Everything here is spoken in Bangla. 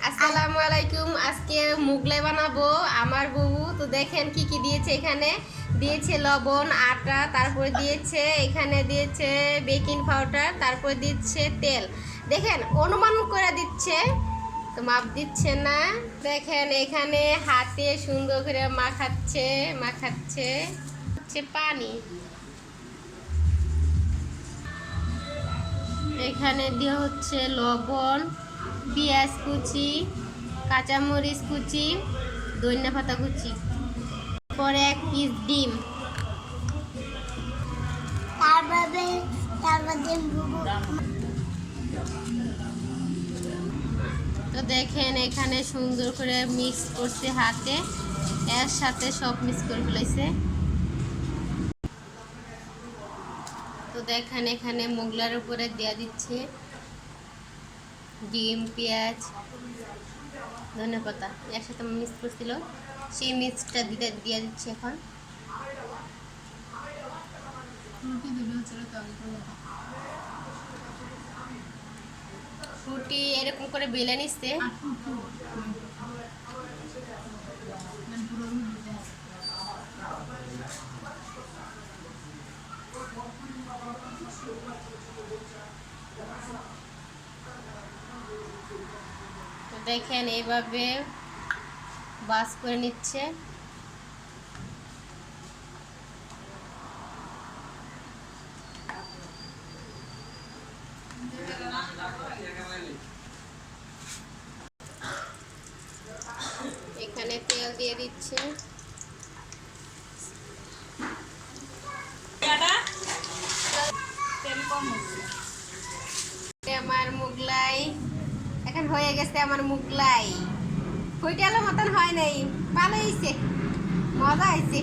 আসসালামু আলাইকুম। আজকে মুগলাই বানাবো আমার বউ। তো দেখেন কি কি দিয়েছে। এখানে দিয়েছে লবণ, আটা, তারপরে দিয়েছে এখানে দিয়েছে বেকিং পাউডার, তারপরে দিচ্ছে তেল। দেখেন অনুমান করে দিচ্ছে, তো মাপ দিচ্ছে না। দেখেন এখানে হাতে সুন্দর করে মাখাচ্ছে মাখাচ্ছে হচ্ছে পানি। এখানে দিয়ে হচ্ছে লবণ, পেঁয়াজ কুচি, কাঁচামরিচ কুচি, ধনিয়া পাতা কুচি, পরে এক পিস ডিম। তো দেখেন এখানে সুন্দর করে মিক্স করছে হাতে, এর সাথে সব মিক্স করে ফেলাইছে। তো দেখেন এখানে মোগলার উপরে দেওয়া দিচ্ছে ডিম, পেঁয়াজ, ধনিয়া পাতা একসাথে মিক্স করছিল, সেই মিক্সটা দিয়ে দিচ্ছে এখন। রুটি এরকম করে বেলে নিচ্ছে। তো দেখেন এইভাবে বাস করে নিচ্ছে। এখানে তেল দিয়ে দিচ্ছে। আমার মুগলাই এখন হয়ে গেছে। আমার মুগলাই হোটেলের মতন হয় নাই, ভালো হয়েছে, মজা হয়েছে।